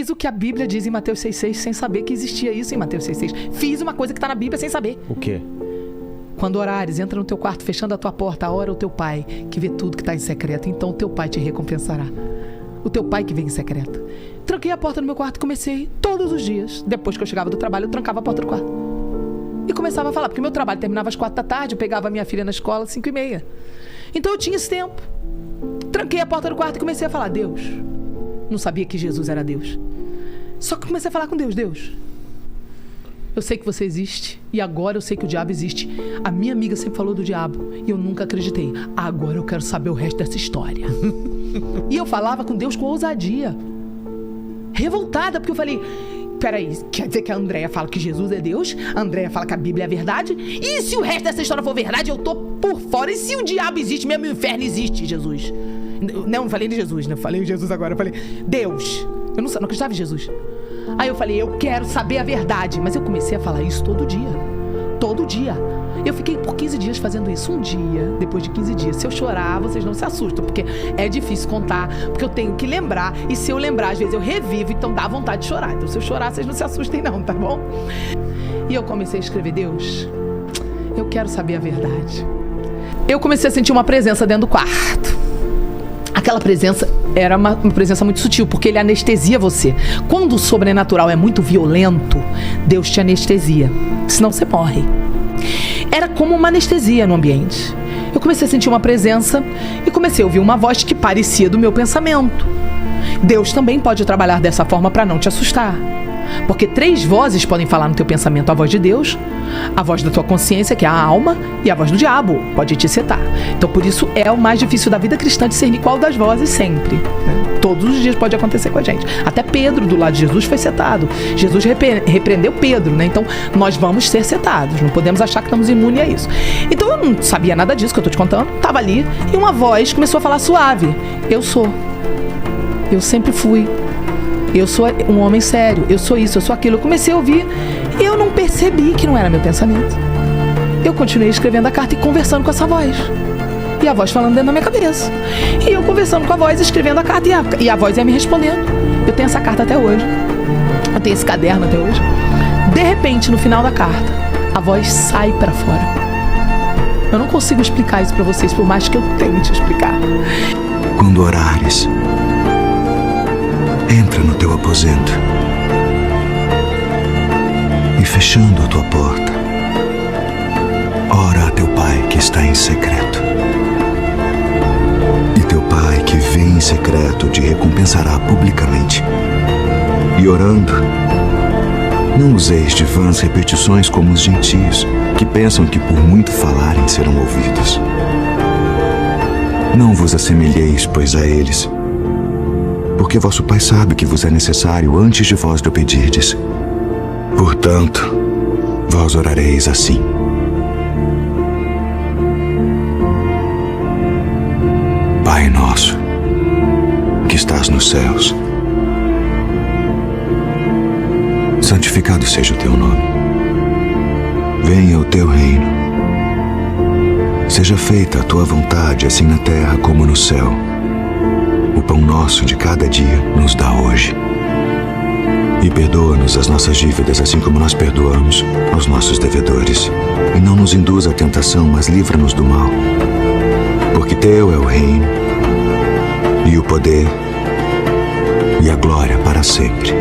fiz o que a Bíblia diz em Mateus 6,6 sem saber que existia isso em Mateus 6,6. Fiz uma coisa que está na Bíblia sem saber. O quê? Quando orares, entra no teu quarto, fechando a tua porta, ora o teu pai, que vê tudo que está em secreto. Então o teu pai te recompensará. O teu pai que vem em secreto. Tranquei a porta do meu quarto e comecei todos os dias. Depois que eu chegava do trabalho, eu trancava a porta do quarto. E começava a falar, porque meu trabalho terminava às 4 da tarde, eu pegava a minha filha na escola às 5:30. Então eu tinha esse tempo. Tranquei a porta do quarto e comecei a falar, Deus. Não sabia que Jesus era Deus. Só que comecei a falar com Deus, Deus. Eu sei que você existe e agora eu sei que o diabo existe. A minha amiga sempre falou do diabo e eu nunca acreditei. Agora eu quero saber o resto dessa história. E eu falava com Deus com ousadia. Revoltada, porque eu falei, peraí, quer dizer que a Andréia fala que Jesus é Deus? A Andréia fala que a Bíblia é verdade? E se o resto dessa história for verdade, eu tô por fora. E se o diabo existe, mesmo o inferno existe, Jesus? Não falei de Jesus, né? Falei de Jesus agora. Eu falei, Deus. Eu não acreditava em Jesus. Aí eu falei, eu quero saber a verdade. Mas eu comecei a falar isso todo dia. Todo dia. Eu fiquei por 15 dias fazendo isso. Um dia, depois de 15 dias, se eu chorar, vocês não se assustam, porque é difícil contar, porque eu tenho que lembrar. E se eu lembrar, às vezes eu revivo, então dá vontade de chorar. Então se eu chorar, vocês não se assustem não, tá bom? E eu comecei a escrever, Deus, eu quero saber a verdade. Eu comecei a sentir uma presença dentro do quarto. Aquela presença era uma presença muito sutil, porque ele anestesia você. Quando o sobrenatural é muito violento, Deus te anestesia, senão você morre. Era como uma anestesia no ambiente. Eu comecei a sentir uma presença e comecei a ouvir uma voz que parecia do meu pensamento. Deus também pode trabalhar dessa forma para não te assustar. Porque 3 vozes podem falar no teu pensamento: a voz de Deus, a voz da tua consciência, que é a alma, e a voz do diabo, pode te setar. Então por isso é o mais difícil da vida cristã discernir qual das vozes sempre, né? Todos os dias pode acontecer com a gente. Até Pedro, do lado de Jesus, foi setado. Jesus repreendeu Pedro, né? Então nós vamos ser setados, não podemos achar que estamos imunes a isso. Então eu não sabia nada disso que eu tô te contando, tava ali, e uma voz começou a falar suave: eu sou, eu sempre fui, eu sou um homem sério, eu sou isso, eu sou aquilo. Eu comecei a ouvir e eu não percebi que não era meu pensamento. Eu continuei escrevendo a carta e conversando com essa voz. E a voz falando dentro da minha cabeça. E eu conversando com a voz, escrevendo a carta, e a voz ia me respondendo. Eu tenho essa carta até hoje. Eu tenho esse caderno até hoje. De repente, no final da carta, a voz sai pra fora. Eu não consigo explicar isso pra vocês, por mais que eu tente explicar. Quando orares, entra no teu aposento e, fechando a tua porta, ora a teu Pai que está em secreto. E teu Pai que vem em secreto te recompensará publicamente. E orando, não useis de vãs repetições como os gentios, que pensam que por muito falarem serão ouvidos. Não vos assemelheis, pois, a eles, porque vosso Pai sabe que vos é necessário antes de vós lhe pedirdes. Portanto, vós orareis assim: Pai nosso, que estás nos céus, santificado seja o teu nome. Venha o teu reino. Seja feita a tua vontade, assim na terra como no céu. O pão nosso de cada dia nos dá hoje. E perdoa-nos as nossas dívidas, assim como nós perdoamos aos nossos devedores. E não nos induza à tentação, mas livra-nos do mal. Porque teu é o reino, e o poder, e a glória para sempre.